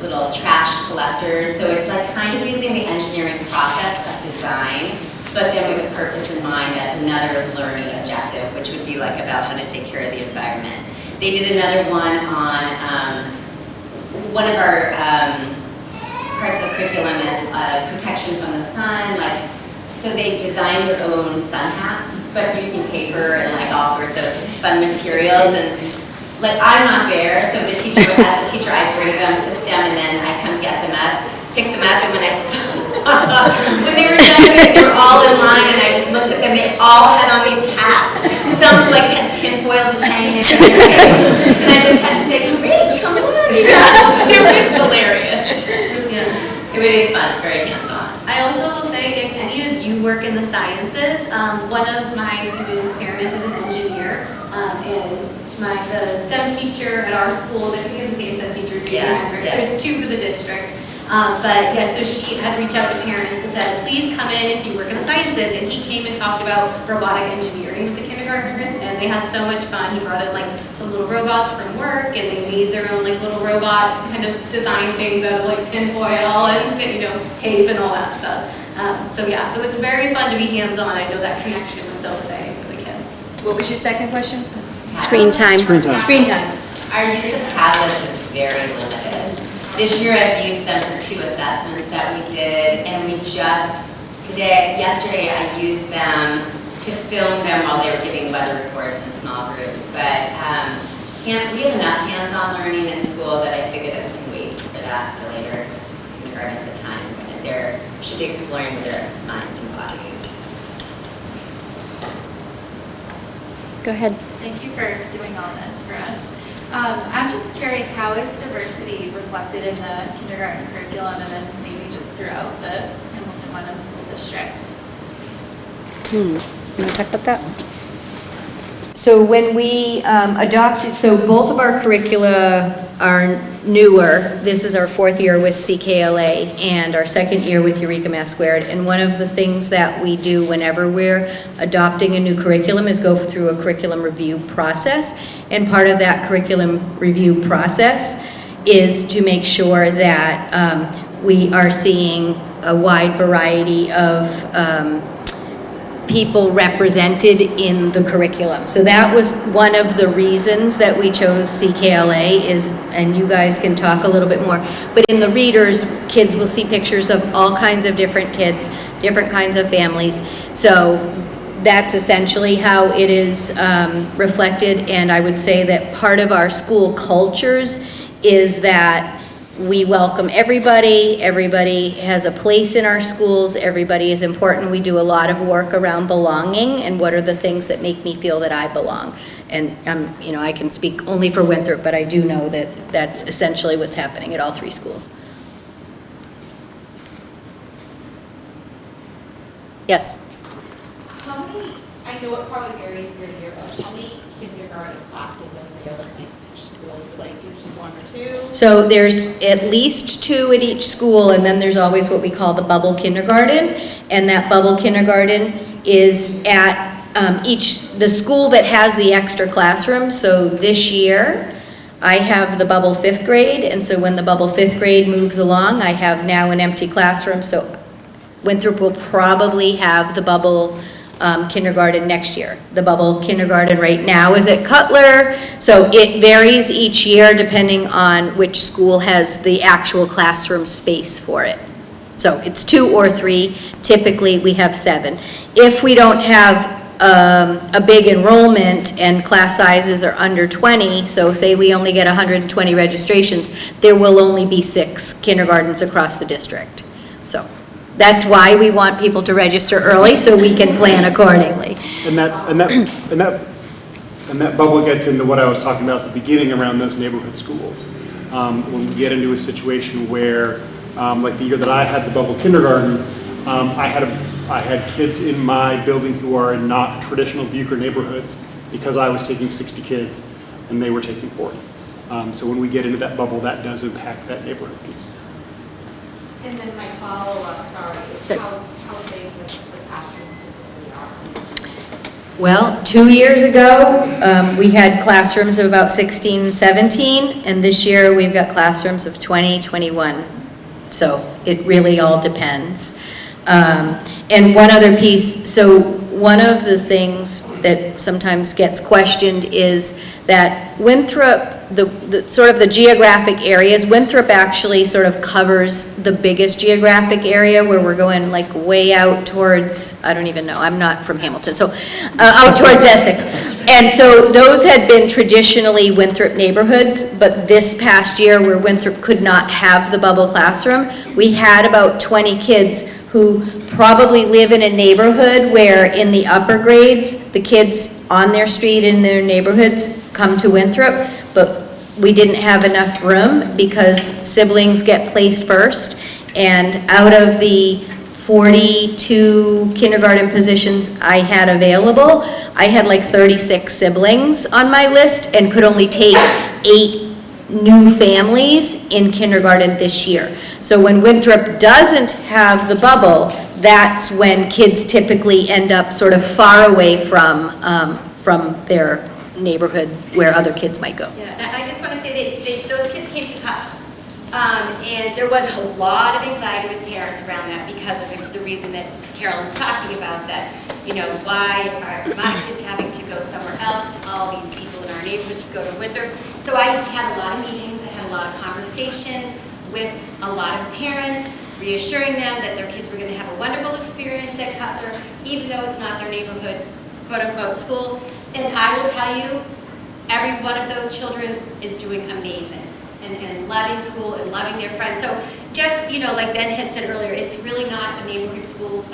little trash collectors. So it's like kind of using the engineering process of design, but then with a purpose in mind. That's another learning objective, which would be like about how to take care of the environment. They did another one on one of our parts of the curriculum is protection from the sun. So they designed their own sun hats, but using paper and like all sorts of fun materials. And like I'm not there, so the teacher, as a teacher, I bring them to STEM and then I come get them up, pick them up, and when they were done, they were all in line, and I just looked at them. They all had on these hats. Some like had tinfoil just hanging in their face, and I just had to say, "Great, come on!" It was hilarious. Yeah. So it is fun. It's very hands-on. I also will say, if any of you work in the sciences, one of my students' parents is an engineer, and the STEM teacher at our schools, I think we have the same STEM teacher, there's two for the district. But yeah, so she had reached out to parents and said, please come in if you work in the sciences. And he came and talked about robotic engineering with the kindergartners, and they had so much fun. He brought in like some little robots from work, and they made their own like little robot kind of design things out of like tinfoil and tape and all that stuff. So yeah, so it's very fun to be hands-on. I know that connection was so exciting for the kids. What was your second question? Screen time. Screen time. Screen time. Our use of tablets is very limited. This year I've used them for 2 assessments that we did, and yesterday I used them to film them while they were giving weather reports in small groups. But we have enough hands-on learning in school that I figured that we can wait for that for later, because kindergarten's a time that they should be exploring with their minds and bodies. Go ahead. Thank you for doing all this for us. I'm just curious, how is diversity reflected in the kindergarten curriculum and then maybe just throughout the Hamilton-Wenham School District? You want to talk about that? So when we adopted, so both of our curricula are newer. This is our 4th year with CKLA and our 2nd year with Eureka Math Squared. And one of the things that we do whenever we're adopting a new curriculum is go through a curriculum review process. And part of that curriculum review process is to make sure that we are seeing a wide variety of people represented in the curriculum. So that was one of the reasons that we chose CKLA is, and you guys can talk a little bit more, but in the readers, kids will see pictures of all kinds of different kids, different kinds of families. So that's essentially how it is reflected, and I would say that part of our school cultures is that we welcome everybody, everybody has a place in our schools, everybody is important. We do a lot of work around belonging and what are the things that make me feel that I belong. And you know, I can speak only for Winthrop, but I do know that that's essentially what's happening at all three schools. Yes? How many, I know it probably varies year to year, but how many kindergarten classes are there at each school? Is it like usually one or two? So there's at least 2 at each school, and then there's always what we call the bubble kindergarten. And that bubble kindergarten is at the school that has the extra classroom. So this year, I have the bubble 5th grade, and so when the bubble 5th grade moves along, I have now an empty classroom. So Winthrop will probably have the bubble kindergarten next year. The bubble kindergarten right now is at Cutler, so it varies each year depending on which school has the actual classroom space for it. So it's 2 or 3, typically we have 7. If we don't have a big enrollment and class sizes are under 20, so say we only get 120 registrations, there will only be 6 kindergartens across the district. So that's why we want people to register early, so we can plan accordingly. And that bubble gets into what I was talking about at the beginning around those neighborhood schools. When we get into a situation where, like the year that I had the bubble kindergarten, I had kids in my building who are in not traditional Bucher neighborhoods because I was taking 60 kids and they were taking 40. So when we get into that bubble, that does impact that neighborhood piece. And then my follow-up, sorry, is how big the classrooms typically are in these schools? Well, 2 years ago, we had classrooms of about 16, 17, and this year we've got classrooms of 20, 21. So it really all depends. And one other piece, so one of the things that sometimes gets questioned is that Winthrop, the sort of the geographic areas, Winthrop actually sort of covers the biggest geographic area where we're going like way out towards, I don't even know, I'm not from Hamilton, so out towards Essex. And so those had been traditionally Winthrop neighborhoods, but this past year where Winthrop could not have the bubble classroom, we had about 20 kids who probably live in a neighborhood where in the upper grades, the kids on their street in their neighborhoods come to Winthrop, but we didn't have enough room because siblings get placed first, and out of the 42 kindergarten positions I had available, I had like 36 siblings on my list and could only take 8 new families in kindergarten this year. So when Winthrop doesn't have the bubble, that's when kids typically end up sort of far away from their neighborhood where other kids might go. Yeah, and I just want to say that those kids came to Cut. And there was a lot of anxiety with parents around that because of the reason that Carolyn's talking about, that, you know, why are my kids having to go somewhere else? All these people in our neighborhoods go to Winthrop. So I had a lot of meetings, I had a lot of conversations with a lot of parents, reassuring them that their kids were going to have a wonderful experience at Cutler, even though it's not their neighborhood, quote-unquote, school. And I will tell you, every one of those children is doing amazing and loving school and loving their friends. So just, you know, like Ben had said earlier, it's really not a neighborhood school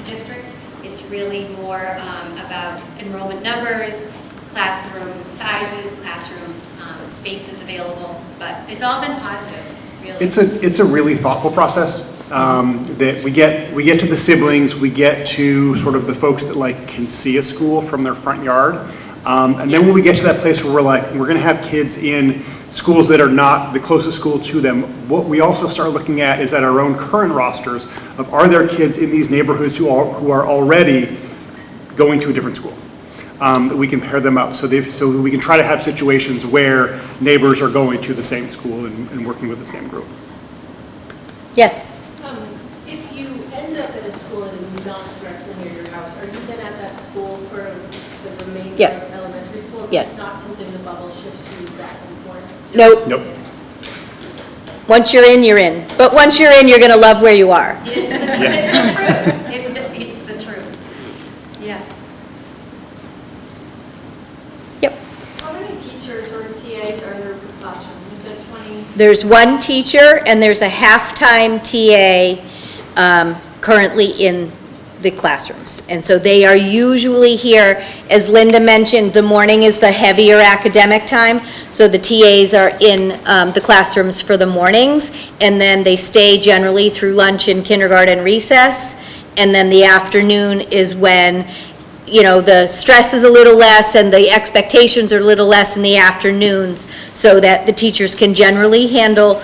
district. It's really more about enrollment numbers, classroom sizes, classroom spaces available, but it's all been positive, really. It's a really thoughtful process. That we get to the siblings, we get to sort of the folks that like can see a school from their front yard, and then when we get to that place where we're going to have kids in schools that are not the closest school to them, what we also start looking at is at our own current rosters of, are there kids in these neighborhoods who are already going to a different school, that we can pair them up, so we can try to have situations where neighbors are going to the same school and working with the same group. Yes? If you end up at a school that is not directly near your house, are you then at that school for the remainder Yes. of elementary school? So Yes. it's not something the bubble shifts you back and forth? Nope. Nope. Once you're in, you're in. But once you're in, you're going to love where you are. It's the truth. It's the truth. Yeah. Yep. How many teachers or TAs are there per classroom? You said 20? There's one teacher and there's a half-time TA currently in the classrooms. And so they are usually here, as Linda mentioned, the morning is the heavier academic time. So the TAs are in the classrooms for the mornings, and then they stay generally through lunch and kindergarten recess. And then the afternoon is when, you know, the stress is a little less and the expectations are a little less in the afternoons, so that the teachers can generally handle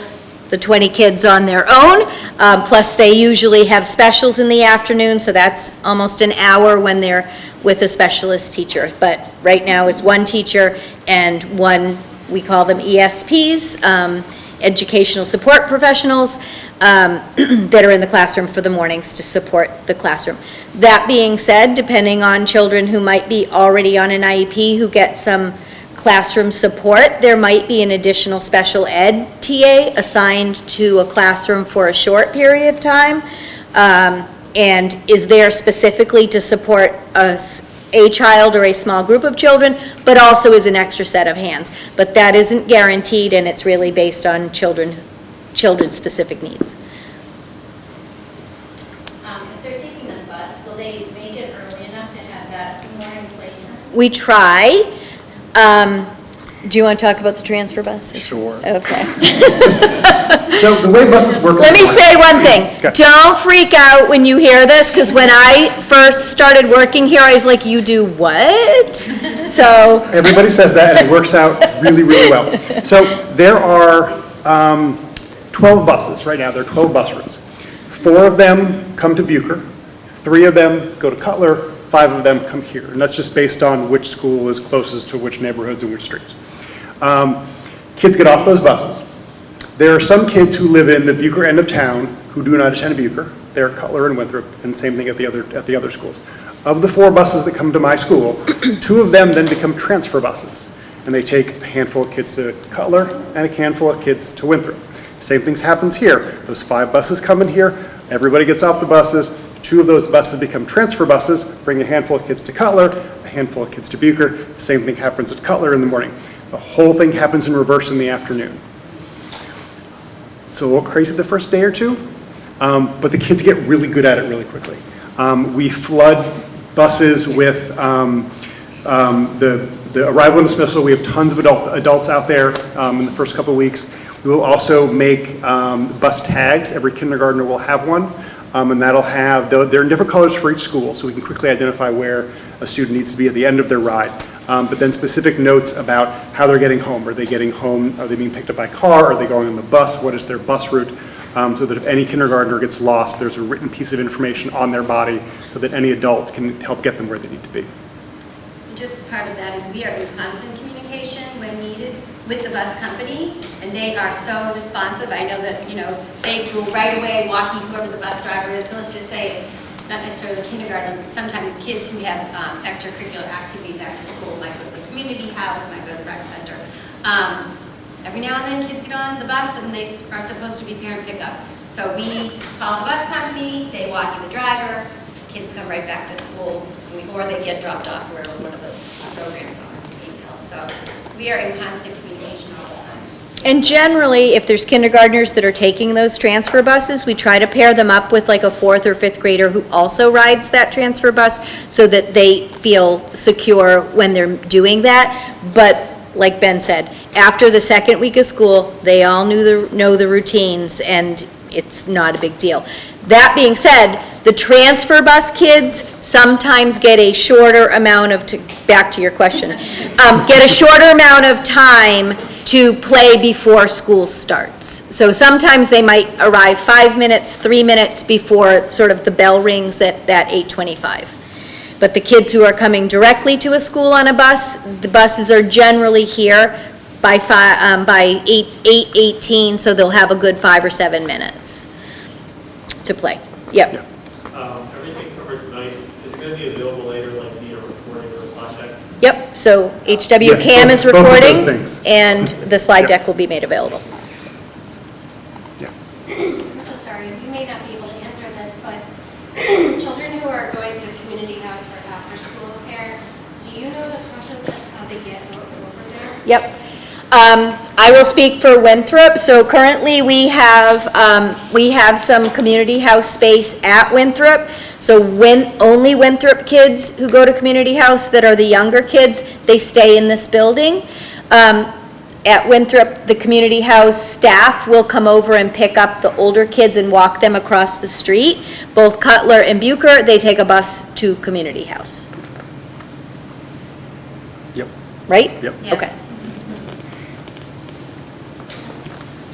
the 20 kids on their own. Plus, they usually have specials in the afternoon, so that's almost an hour when they're with a specialist teacher. But right now, it's one teacher and one, we call them ESPs, educational support professionals, that are in the classroom for the mornings to support the classroom. That being said, depending on children who might be already on an IEP who get some classroom support, there might be an additional special ed TA assigned to a classroom for a short period of time, and is there specifically to support a child or a small group of children, but also is an extra set of hands. But that isn't guaranteed, and it's really based on children's specific needs. If they're taking the bus, will they make it early enough to have that morning playtime? We try. Do you want to talk about the transfer bus? Sure. Okay. So the way buses work. Let me say one thing. Okay. Don't freak out when you hear this, because when I first started working here, I was like, you do what? So, Everybody says that, and it works out really, really well. So there are 12 buses right now. There are 12 bus routes. 4 of them come to Bucher, 3 of them go to Cutler, 5 of them come here. And that's just based on which school is closest to which neighborhoods and which streets. Kids get off those buses. There are some kids who live in the Bucher end of town who do not attend Bucher. They're Cutler and Winthrop, and same thing at the other schools. Of the 4 buses that come to my school, 2 of them then become transfer buses. And they take a handful of kids to Cutler and a handful of kids to Winthrop. Same thing happens here. Those 5 buses come in here, everybody gets off the buses, 2 of those buses become transfer buses, bring a handful of kids to Cutler, a handful of kids to Bucher. Same thing happens at Cutler in the morning. The whole thing happens in reverse in the afternoon. It's a little crazy the first day or two, but the kids get really good at it really quickly. We flood buses with the arrival and dismissal. We have tons of adults out there in the first couple of weeks. We will also make bus tags. Every kindergartner will have one, and that'll have, they're in different colors for each school, so we can quickly identify where a student needs to be at the end of their ride. But then specific notes about how they're getting home. Are they getting home? Are they being picked up by car? Are they going on the bus? What is their bus route? So that if any kindergartner gets lost, there's a written piece of information on their body so that any adult can help get them where they need to be. Just part of that is we are in constant communication when needed with the bus company, and they are so responsive. I know that, they will right away walk you whoever the bus driver is. So let's just say, not necessarily kindergarten, but sometimes kids who have extracurricular activities after school might go to the community house, might go to the rec center. Every now and then kids get on the bus and they are supposed to be parent pickup. So we call the bus company, they walk you the driver, kids come right back to school, or they get dropped off where one of those programs are being held. So we are in constant communication all the time. and generally, if there's kindergartners that are taking those transfer buses, we try to pair them up with like a 4th or 5th grader who also rides that transfer bus so that they feel secure when they're doing that. But like Ben said, after the second week of school, they all know the routines, and it's not a big deal. That being said, the transfer bus kids sometimes get a shorter amount of, back to your question, get a shorter amount of time to play before school starts. So sometimes they might arrive 5 minutes, 3 minutes before sort of the bell rings at that 8:25. But the kids who are coming directly to a school on a bus, the buses are generally here by 8:18, so they'll have a good 5 or 7 minutes to play. Yep. Yep, so HW Yes, Cam is both of those recording, things. and the slide Yep. deck will be made available. Yeah. I'm so sorry, you may not be able to answer this, but children who are going to the community house for after-school care, do you know the process of how they get over there? Yep. I will speak for Winthrop. So currently, we have some community house space at Winthrop. So only Winthrop kids who go to community house that are the younger kids, they stay in this building. At Winthrop, the community house staff will come over and pick up the older kids and walk them across the street. Both Cutler and Bucher, they take a bus to community house, Yep. right? Yep. Okay.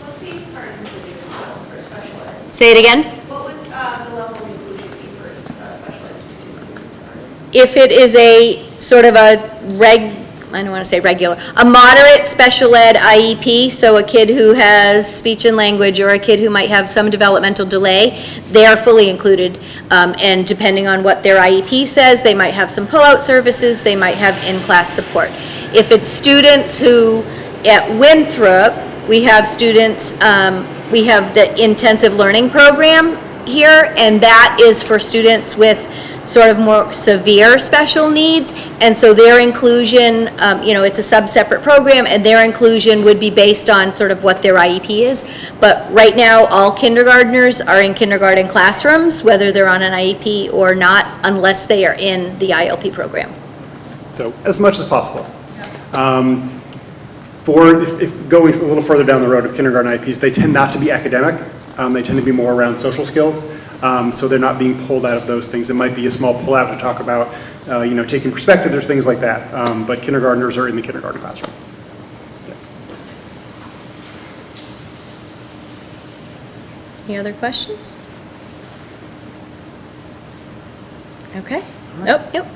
What's the current inclusion model for special ed? Say it again? What would the level of inclusion be for special ed students in kindergarten? If it is a sort of a I don't want to say regular, a moderate special ed IEP, so a kid who has speech and language or a kid who might have some developmental delay, they are fully included. And depending on what their IEP says, they might have some pull-out services, they might have in-class support. If it's students who, at Winthrop, we have students, we have the intensive learning program here, and that is for students with sort of more severe special needs, and so their inclusion, it's a sub-separate program, and their inclusion would be based on sort of what their IEP is. But right now, all kindergartners are in kindergarten classrooms, whether they're on an IEP or not, unless they are in the ILP program. So as much as possible. If going a little further down the road of kindergarten IEPs, they tend not to be academic. They tend to be more around social skills. So they're not being pulled out of those things. It might be a small pull-out to talk about, taking perspective, there's things like that. But kindergartners are in the kindergarten classroom. Any other questions? Okay. Nope, yep.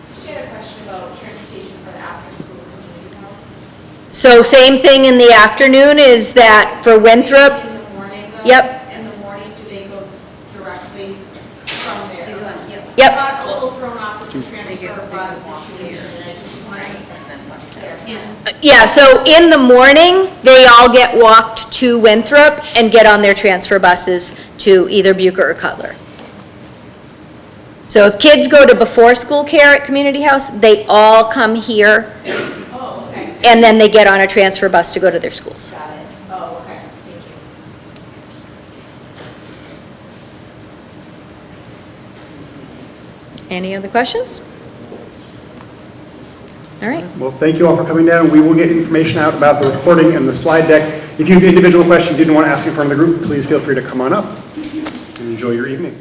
Just had a question about transportation for the after-school community house. So same thing in the afternoon is that for Winthrop, In the morning, though? Yep. In the morning, do they go directly from there? Yep. I got a little thrown off with the transfer bus situation, and I just wanted to. yeah, so in the morning, they all get walked to Winthrop and get on their transfer buses to either Bucher or Cutler. So if kids go to before-school care at Community House, they all come here, Oh, okay, and then they get on a transfer bus to go to their schools. got it. Oh, okay, thank you. Any other questions? All right. Well, thank you all for coming down. We will get information out about the recording and the slide deck. If you have individual questions you didn't want to ask in front of the group, please feel free to come on up and enjoy your evening.